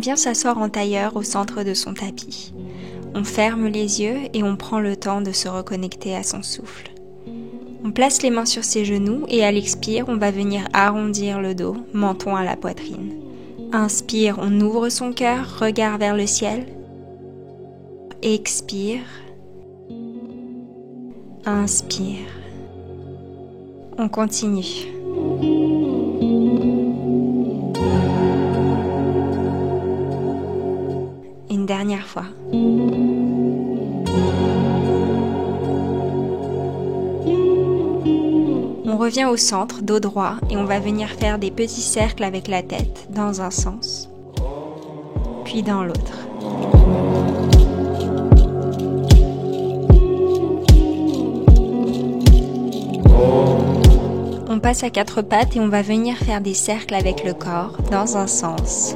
vient s'asseoir en tailleur au centre de son tapis. On ferme les yeux et on prend le temps de se reconnecter à son souffle. On place les mains sur ses genoux et à l'expire, on va venir arrondir le dos, menton à la poitrine. Inspire, on ouvre son cœur, regard vers le ciel. Expire. Inspire. On continue. Une dernière fois. On revient au centre, dos droit, et on va venir faire des petits cercles avec la tête dans un sens, puis dans l'autre. On passe à quatre pattes et on va venir faire des cercles avec le corps dans un sens.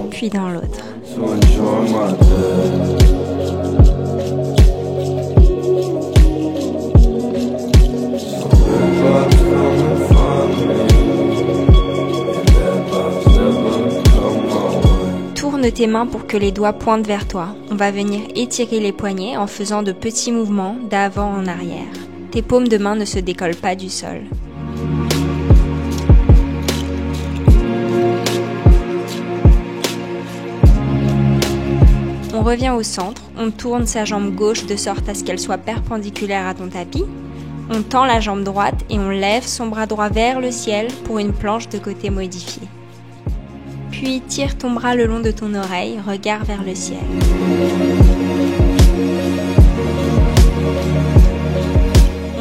Puis dans l'autre. Tourne tes mains pour que les doigts pointent vers toi. On va venir étirer les poignets en faisant de petits mouvements d'avant en arrière. Tes paumes de main ne se décollent pas du sol. On revient au centre, on tourne sa jambe gauche de sorte à ce qu'elle soit perpendiculaire à ton tapis. On tend la jambe droite et on lève son bras droit vers le ciel pour une planche de côté modifiée. Puis tire ton bras le long de ton oreille, regard vers le ciel.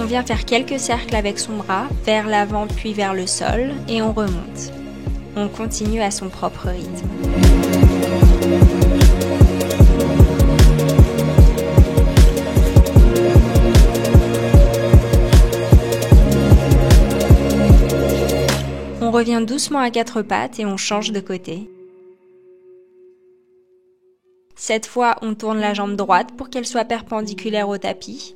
On vient faire quelques cercles avec son bras, vers l'avant puis vers le sol, et on remonte. On continue à son propre rythme. On revient doucement à quatre pattes et on change de côté. Cette fois, on tourne la jambe droite pour qu'elle soit perpendiculaire au tapis.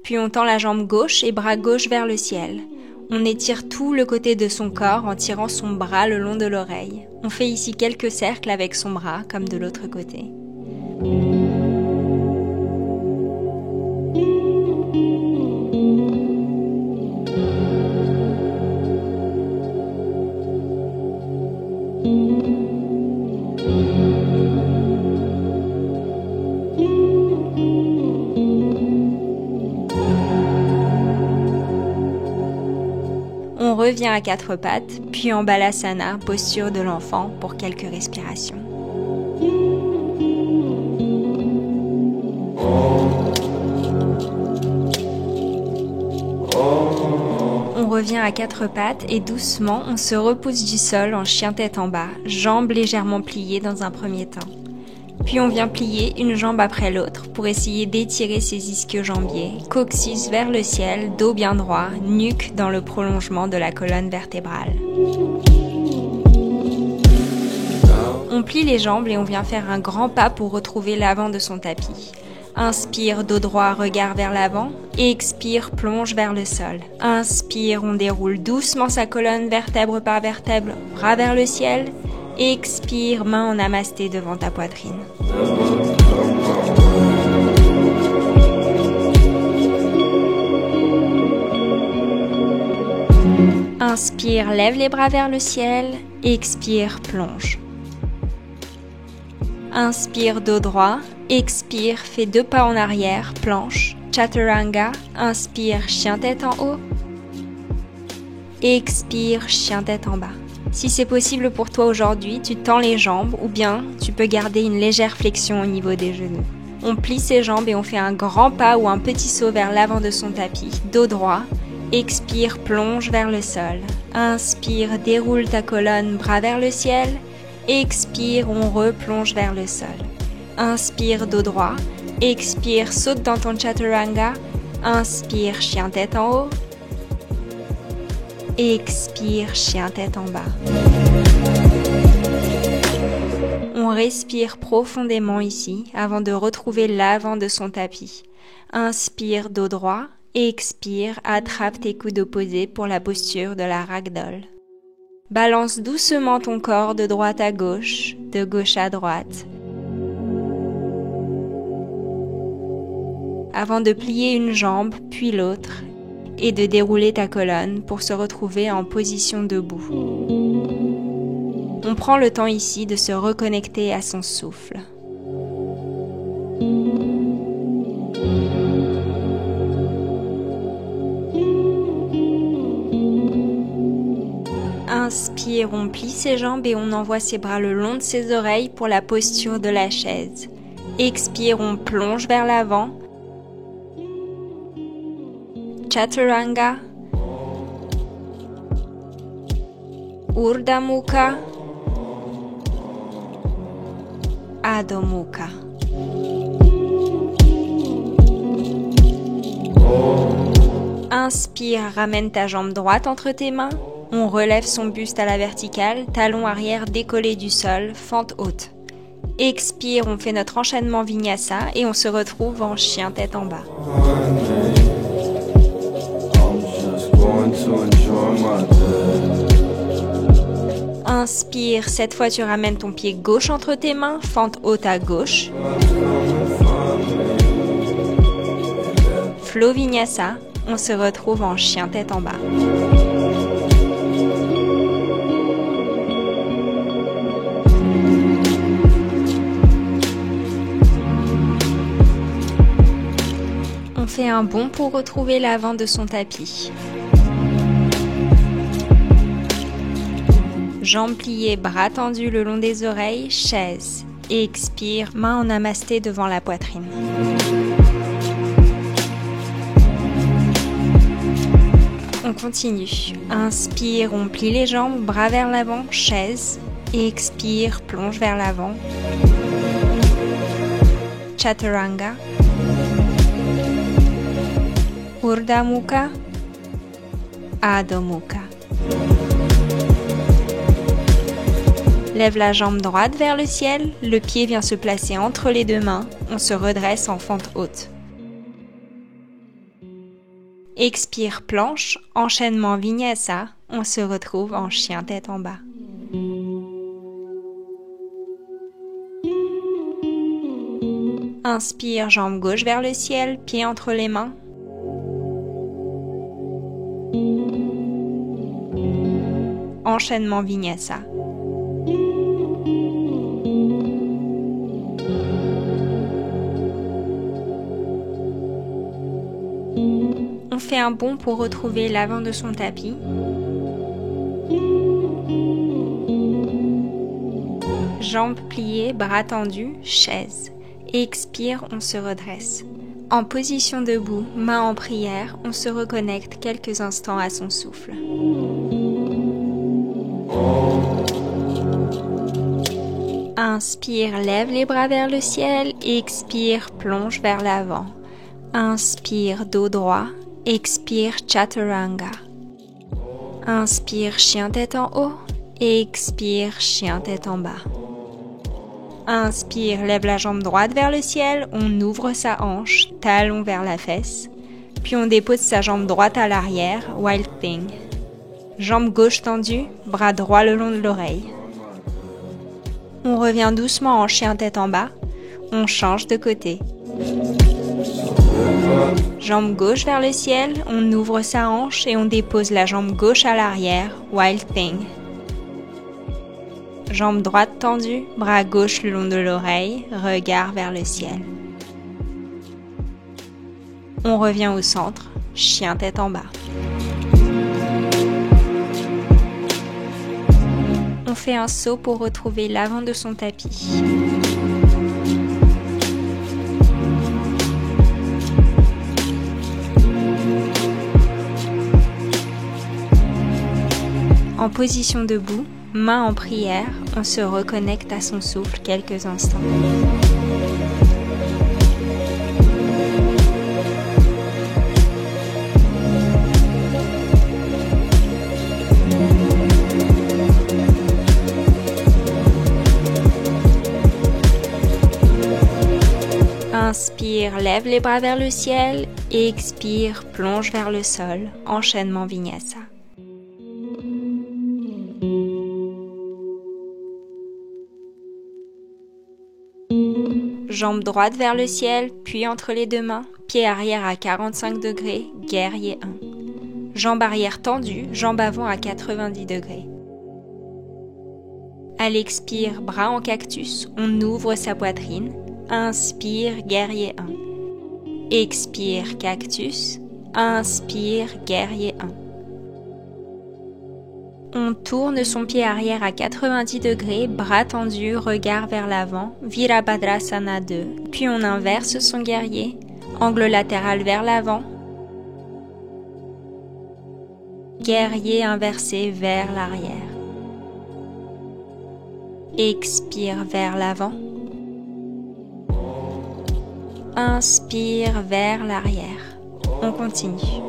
Puis on tend la jambe gauche et bras gauche vers le ciel. On étire tout le côté de son corps en tirant son bras le long de l'oreille. On fait ici quelques cercles avec son bras, comme de l'autre côté. On revient à quatre pattes, puis en balasana, posture de l'enfant pour quelques respirations. On revient à quatre pattes et doucement, on se repousse du sol en chien tête en bas, jambes légèrement pliées dans un premier temps. Puis on vient plier une jambe après l'autre pour essayer d'étirer ses ischio-jambiers, coccyx vers le ciel, dos bien droit, nuque dans le prolongement de la colonne vertébrale. On plie les jambes et on vient faire un grand pas pour retrouver l'avant de son tapis. Inspire, dos droit, regard vers l'avant. Expire, plonge vers le sol. Inspire, on déroule doucement sa colonne vertèbre par vertèbre, bras vers le ciel. Expire, main en namasté devant ta poitrine. Inspire, lève les bras vers le ciel. Expire, plonge. Inspire, dos droit. Expire, fais 2 pas en arrière, planche. Chaturanga. Inspire, chien tête en haut. Expire, chien tête en bas. Si c'est possible pour toi aujourd'hui, tu tends les jambes ou bien tu peux garder une légère flexion au niveau des genoux. On plie ses jambes et on fait un grand pas ou un petit saut vers l'avant de son tapis, dos droit. Expire, plonge vers le sol. Inspire, déroule ta colonne, bras vers le ciel. Expire, on replonge vers le sol. Inspire, dos droit. Expire, saute dans ton chaturanga. Inspire, chien tête en haut. Expire, chien tête en bas. On respire profondément ici avant de retrouver l'avant de son tapis. Inspire dos droit et expire, attrape tes coudes opposés pour la posture de la ragdoll. Balance doucement ton corps de droite à gauche, de gauche à droite. Avant de plier une jambe puis l'autre et de dérouler ta colonne pour se retrouver en position debout. On prend le temps ici de se reconnecter à son souffle. Inspire, on plie ses jambes et on envoie ses bras le long de ses oreilles pour la posture de la chaise. Expire, on plonge vers l'avant. Chaturanga, Urdhva Mukha, Adho Mukha. Inspire, ramène ta jambe droite entre tes mains. On relève son buste à la verticale, talon arrière décollé du sol, fente haute. Expire, on fait notre enchaînement Vinyasa et on se retrouve en chien tête en bas. Inspire, cette fois tu ramènes ton pied gauche entre tes mains, fente haute à gauche. Flow Vinyasa, on se retrouve en chien tête en bas. On fait un bond pour retrouver l'avant de son tapis. Jambes pliées, bras tendus le long des oreilles, chaise. Expire, main en namasté devant la poitrine. On continue. Inspire, on plie les jambes, bras vers l'avant, chaise. Expire, plonge vers l'avant. Chaturanga. Urdhva Mukha, Adho Mukha. Lève la jambe droite vers le ciel, le pied vient se placer entre les deux mains, on se redresse en fente haute. Expire, planche, enchaînement Vinyasa, on se retrouve en chien tête en bas. Inspire, jambe gauche vers le ciel, pied entre les mains. Enchaînement Vinyasa. On fait un bond pour retrouver l'avant de son tapis. Jambes pliées, bras tendus, chaise. Expire, on se redresse. En position debout, main en prière, on se reconnecte quelques instants à son souffle. Inspire, lève les bras vers le ciel. Expire, plonge vers l'avant. Inspire, dos droit. Expire, Chaturanga. Inspire, chien tête en haut. Expire, chien tête en bas. Inspire, lève la jambe droite vers le ciel. On ouvre sa hanche, talon vers la fesse. Puis on dépose sa jambe droite à l'arrière, Wild Thing. Jambe gauche tendue, bras droit le long de l'oreille. On revient doucement en chien tête en bas. On change de côté. Jambe gauche vers le ciel, on ouvre sa hanche et on dépose la jambe gauche à l'arrière, Wild Thing. Jambe droite tendue, bras gauche le long de l'oreille, regard vers le ciel. On revient au centre, chien tête en bas. On fait un saut pour retrouver l'avant de son tapis. En position debout, main en prière, on se reconnecte à son souffle quelques instants. Inspire, lève les bras vers le ciel. Expire, plonge vers le sol. Enchaînement Vinyasa. Jambe droite vers le ciel, puis entre les deux mains. Pied arrière à 45 degrés, guerrier 1. Jambe arrière tendue, jambe avant à 90 degrés. À l'expire, bras en cactus, on ouvre sa poitrine. Inspire, guerrier 1. Expire, cactus. Inspire, guerrier 1. On tourne son pied arrière à 90 degrés, bras tendus, regard vers l'avant, Virabhadrasana 2. Puis on inverse son guerrier, angle latéral vers l'avant, guerrier inversé vers l'arrière. Expire vers l'avant. Inspire vers l'arrière. On continue.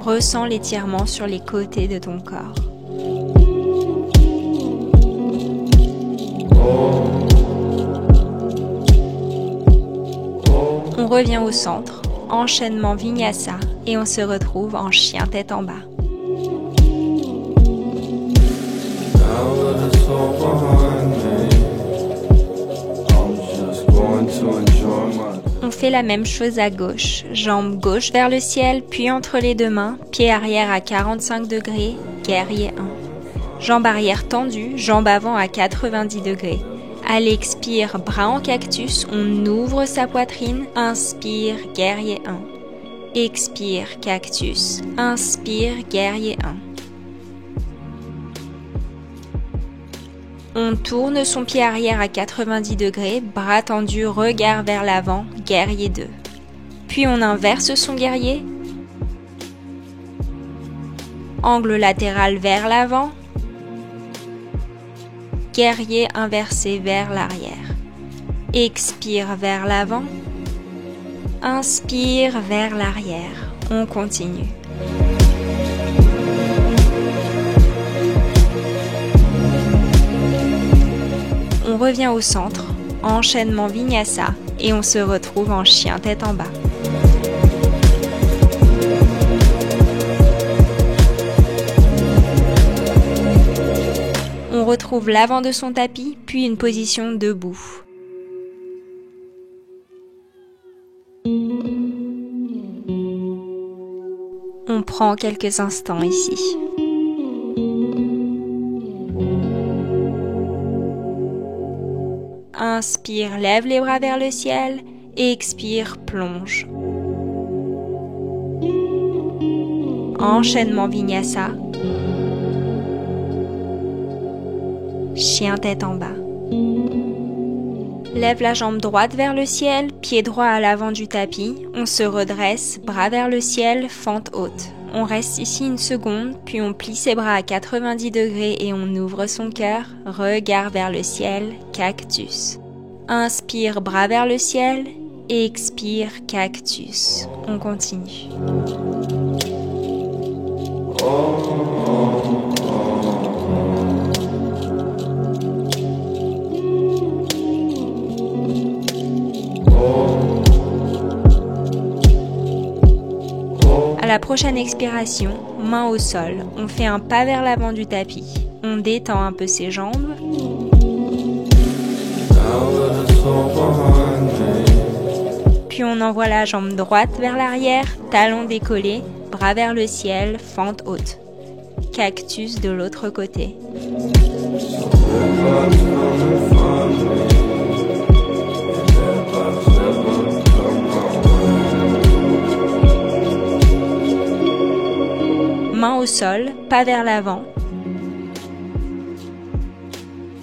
Ressens l'étirement sur les côtés de ton corps. On revient au centre, enchaînement Vinyasa et on se retrouve en chien tête en bas. On fait la même chose à gauche, jambe gauche vers le ciel, puis entre les deux mains, pied arrière à 45 degrés, guerrier 1. Jambe arrière tendue, jambe avant à 90 degrés. À l'expire, bras en cactus, on ouvre sa poitrine, inspire, guerrier 1. Expire, cactus, inspire, guerrier 1. On tourne son pied arrière à 90 degrés, bras tendus, regard vers l'avant, guerrier 2. Puis on inverse son guerrier, angle latéral vers l'avant, guerrier inversé vers l'arrière. Expire vers l'avant, inspire vers l'arrière. On continue. On revient au centre, enchaînement Vinyasa et on se retrouve en chien tête en bas. On retrouve l'avant de son tapis, puis une position debout. On prend quelques instants ici. Inspire, lève les bras vers le ciel. Expire, plonge. Enchaînement Vinyasa. Chien tête en bas. Lève la jambe droite vers le ciel, pied droit à l'avant du tapis. On se redresse, bras vers le ciel, fente haute. On reste ici une seconde, puis on plie ses bras à 90 degrés et on ouvre son cœur, regard vers le ciel, cactus. Inspire, bras vers le ciel, expire, cactus. On continue. À la prochaine expiration, main au sol, on fait un pas vers l'avant du tapis. On détend un peu ses jambes. Puis on envoie la jambe droite vers l'arrière, talon décollé, bras vers le ciel, fente haute. Cactus de l'autre côté. Main au sol, pas vers l'avant.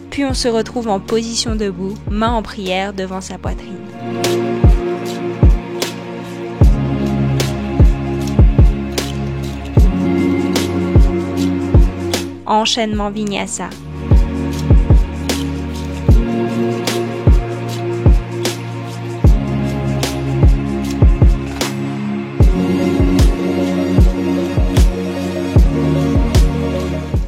Puis on se retrouve en position debout, main en prière devant sa poitrine. Enchaînement Vinyasa.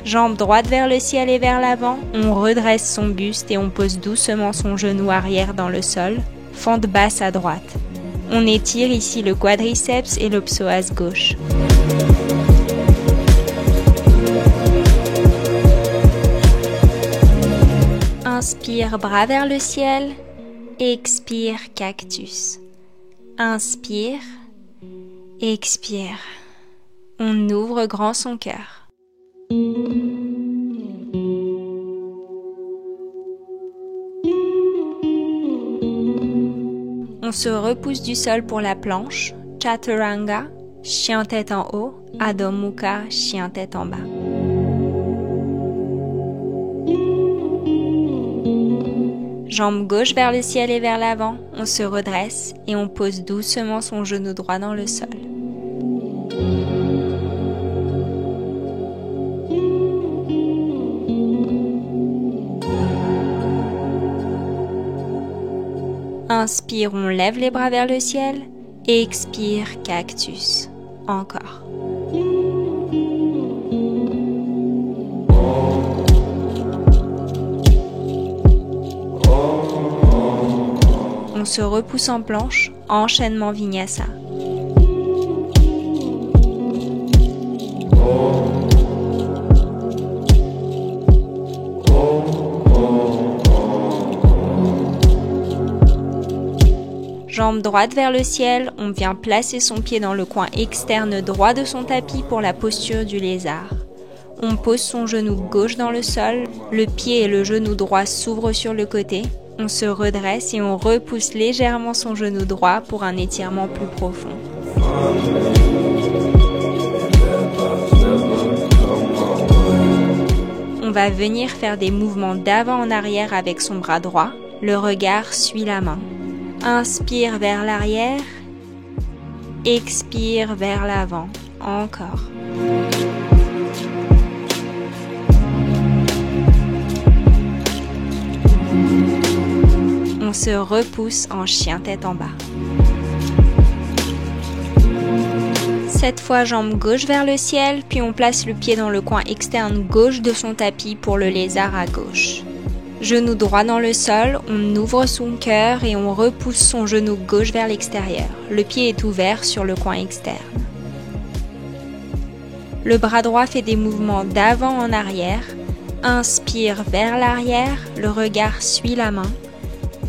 Jambe droite vers le ciel et vers l'avant, on redresse son buste et on pose doucement son genou arrière dans le sol. fente basse à droite. On étire ici le quadriceps et le psoas gauche. Inspire, bras vers le ciel. Expire, cactus. Inspire. Expire. On ouvre grand son cœur. On se repousse du sol pour la planche. Chaturanga, chien tête en haut. Adho Mukha, chien tête en bas. Jambe gauche vers le ciel et vers l'avant, on se redresse et on pose doucement son genou droit dans le sol. Inspire, on lève les bras vers le ciel. Expire, cactus. Encore. On se repousse en planche, enchaînement vinyasa. Jambe droite vers le ciel, on vient placer son pied dans le coin externe droit de son tapis pour la posture du lézard. On pose son genou gauche dans le sol, le pied et le genou droit s'ouvrent sur le côté. On se redresse et on repousse légèrement son genou droit pour un étirement plus profond. On va venir faire des mouvements d'avant en arrière avec son bras droit. Le regard suit la main. Inspire vers l'arrière. Expire vers l'avant. Encore. On se repousse en chien tête en bas. Cette fois, jambe gauche vers le ciel, puis on place le pied dans le coin externe gauche de son tapis pour le lézard à gauche. Genou droit dans le sol, on ouvre son cœur et on repousse son genou gauche vers l'extérieur. Le pied est ouvert sur le coin externe. Le bras droit fait des mouvements d'avant en arrière. Inspire vers l'arrière, le regard suit la main.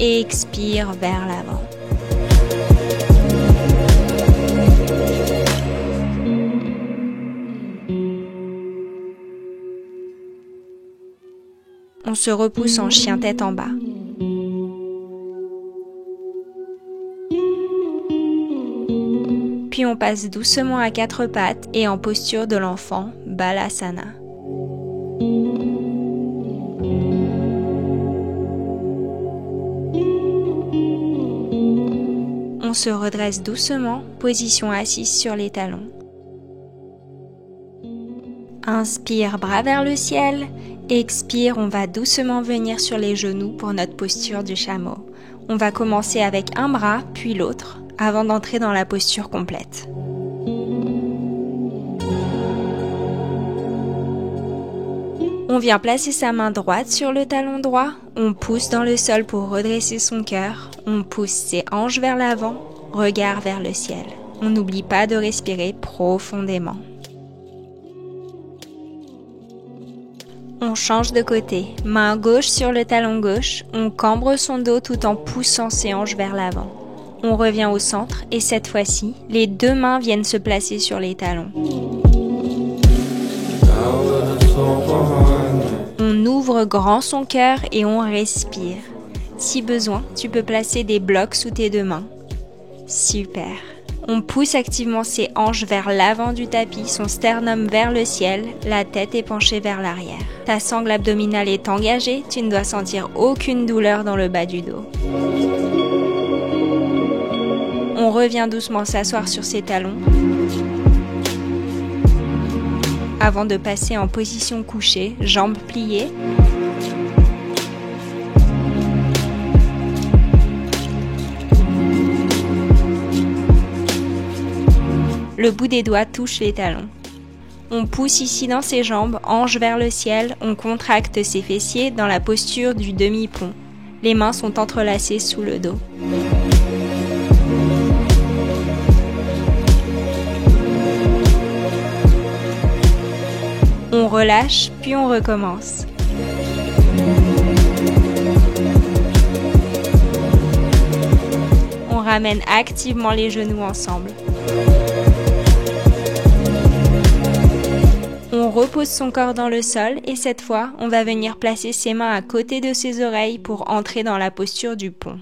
Expire vers l'avant. On se repousse en chien tête en bas. Puis on passe doucement à quatre pattes et en posture de l'enfant, Balasana. On se redresse doucement, position assise sur les talons. Inspire, bras vers le ciel. Expire, on va doucement venir sur les genoux pour notre posture du chameau. On va commencer avec un bras, puis l'autre, avant d'entrer dans la posture complète. On vient placer sa main droite sur le talon droit, on pousse dans le sol pour redresser son cœur, on pousse ses hanches vers l'avant, regard vers le ciel. On n'oublie pas de respirer profondément. On change de côté, main gauche sur le talon gauche, on cambre son dos tout en poussant ses hanches vers l'avant. On revient au centre et cette fois-ci, les deux mains viennent se placer sur les talons. On ouvre grand son cœur et on respire. Si besoin, tu peux placer des blocs sous tes deux mains. Super. On pousse activement ses hanches vers l'avant du tapis, son sternum vers le ciel, la tête est penchée vers l'arrière. Ta sangle abdominale est engagée, tu ne dois sentir aucune douleur dans le bas du dos. On revient doucement s'asseoir sur ses talons avant de passer en position couchée, jambes pliées. Le bout des doigts touche les talons. On pousse ici dans ses jambes, hanches vers le ciel, on contracte ses fessiers dans la posture du demi-pont. Les mains sont entrelacées sous le dos. On relâche, puis on recommence. On ramène activement les genoux ensemble. On repose son corps dans le sol et cette fois, on va venir placer ses mains à côté de ses oreilles pour entrer dans la posture du pont.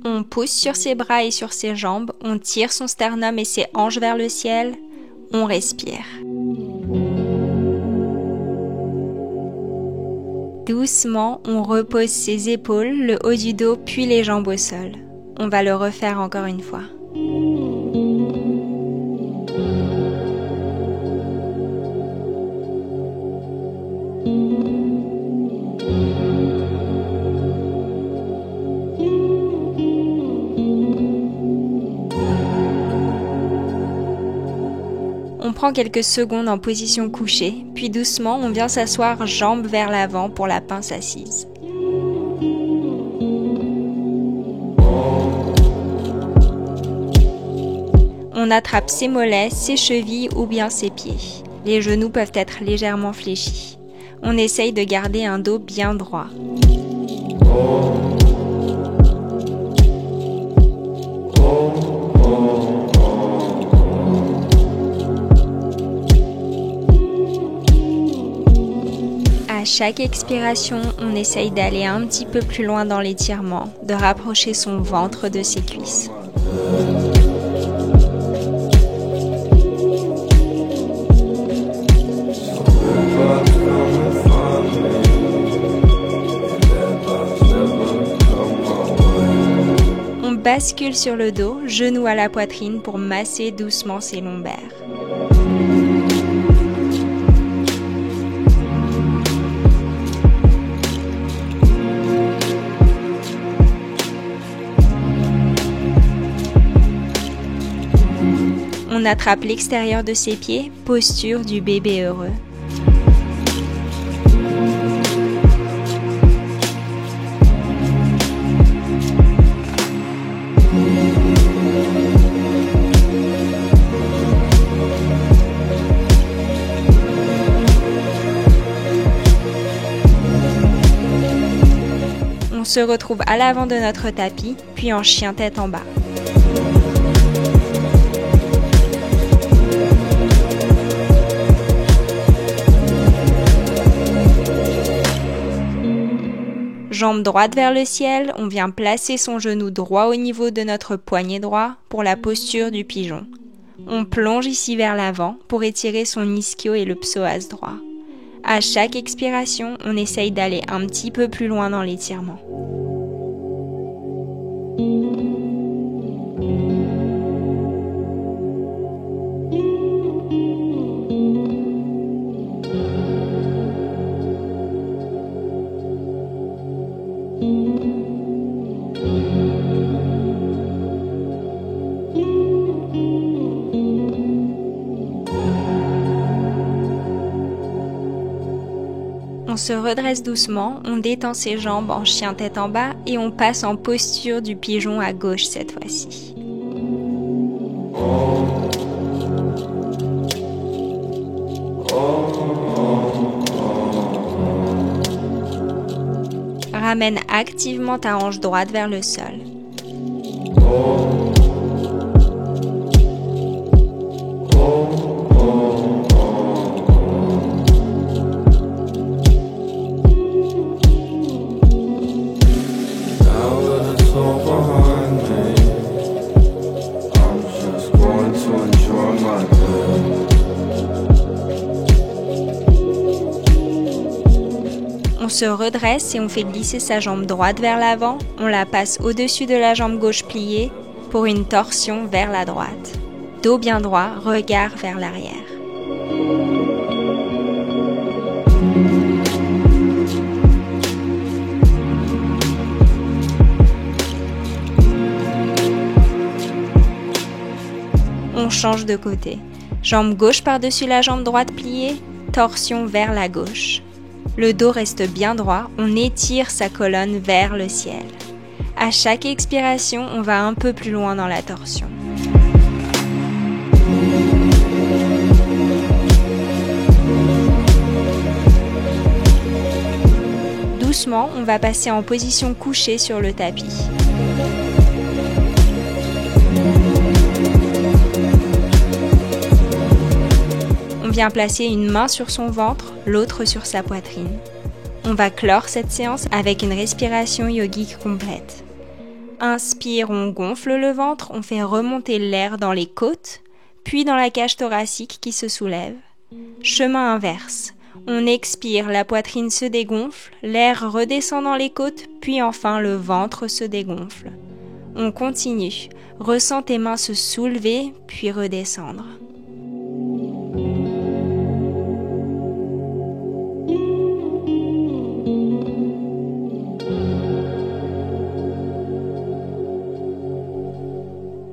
On pousse sur ses bras et sur ses jambes, on tire son sternum et ses hanches vers le ciel, on respire. Doucement, on repose ses épaules, le haut du dos, puis les jambes au sol. On va le refaire encore une fois. On prend quelques secondes en position couchée, puis doucement, on vient s'asseoir jambes vers l'avant pour la pince assise. On attrape ses mollets, ses chevilles ou bien ses pieds. Les genoux peuvent être légèrement fléchis. On essaye de garder un dos bien droit. À chaque expiration, on essaye d'aller un petit peu plus loin dans l'étirement, de rapprocher son ventre de ses cuisses. On bascule sur le dos, genoux à la poitrine pour masser doucement ses lombaires. On attrape l'extérieur de ses pieds, posture du bébé heureux. On se retrouve à l'avant de notre tapis, puis en chien tête en bas. Jambe droite vers le ciel, on vient placer son genou droit au niveau de notre poignet droit pour la posture du pigeon. On plonge ici vers l'avant pour étirer son ischio et le psoas droit. À chaque expiration, on essaye d'aller un petit peu plus loin dans l'étirement. On se redresse doucement, on détend ses jambes en chien tête en bas et on passe en posture du pigeon à gauche cette fois-ci. Ramène activement ta hanche droite vers le sol. On se redresse et on fait glisser sa jambe droite vers l'avant, on la passe au-dessus de la jambe gauche pliée pour une torsion vers la droite. Dos bien droit, regard vers l'arrière. On change de côté. Jambe gauche par-dessus la jambe droite pliée, torsion vers la gauche. Le dos reste bien droit, on étire sa colonne vers le ciel. À chaque expiration, on va un peu plus loin dans la torsion. Doucement, on va passer en position couchée sur le tapis. On vient placer une main sur son ventre, l'autre sur sa poitrine. On va clore cette séance avec une respiration yogique complète. Inspire, on gonfle le ventre, on fait remonter l'air dans les côtes, puis dans la cage thoracique qui se soulève. Chemin inverse. On expire, la poitrine se dégonfle, l'air redescend dans les côtes, puis enfin le ventre se dégonfle. On continue. Ressens tes mains se soulever, puis redescendre.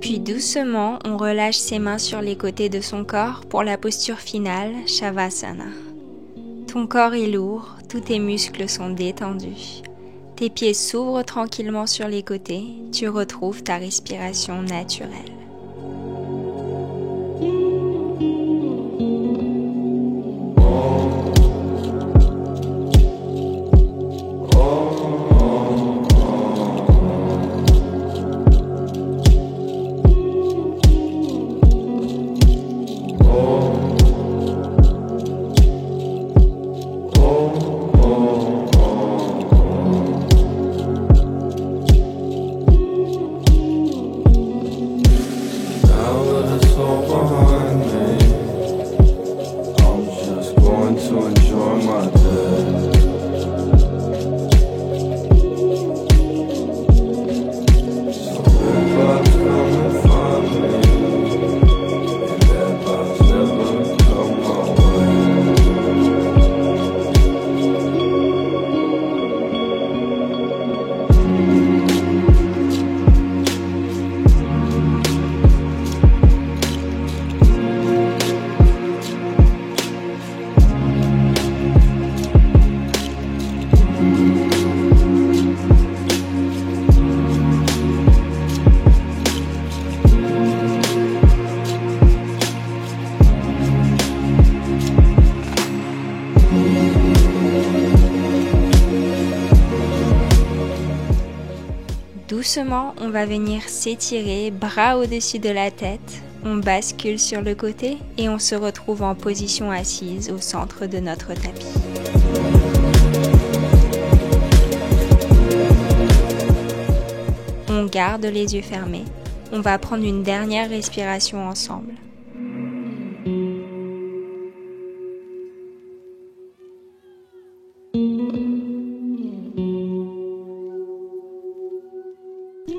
Puis doucement, on relâche ses mains sur les côtés de son corps pour la posture finale, Shavasana. Ton corps est lourd, tous tes muscles sont détendus. Tes pieds s'ouvrent tranquillement sur les côtés, tu retrouves ta respiration naturelle. Doucement, on va venir s'étirer, bras au-dessus de la tête, on bascule sur le côté et on se retrouve en position assise au centre de notre tapis. On garde les yeux fermés, on va prendre une dernière respiration ensemble.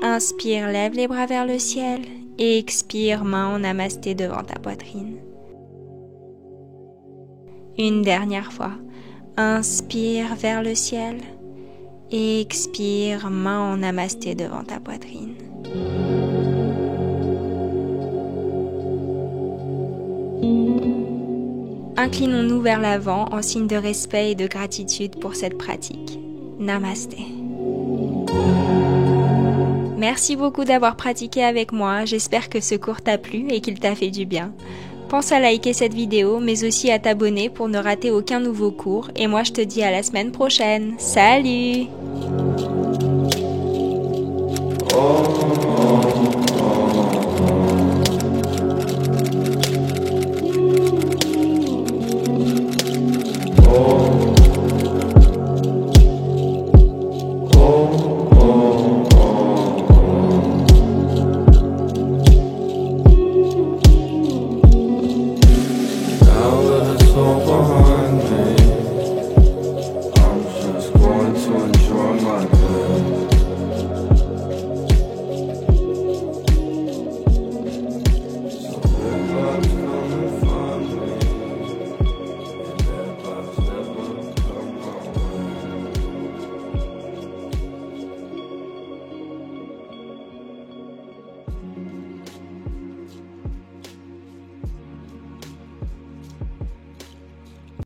Inspire, lève les bras vers le ciel et expire, main en namasté devant ta poitrine. Une dernière fois, inspire vers le ciel et expire, main en namasté devant ta poitrine. Inclinons-nous vers l'avant en signe de respect et de gratitude pour cette pratique. Namasté. Merci beaucoup d'avoir pratiqué avec moi, j'espère que ce cours t'a plu et qu'il t'a fait du bien. Pense à liker cette vidéo, mais aussi à t'abonner pour ne rater aucun nouveau cours. Et moi je te dis à la semaine prochaine. Salut!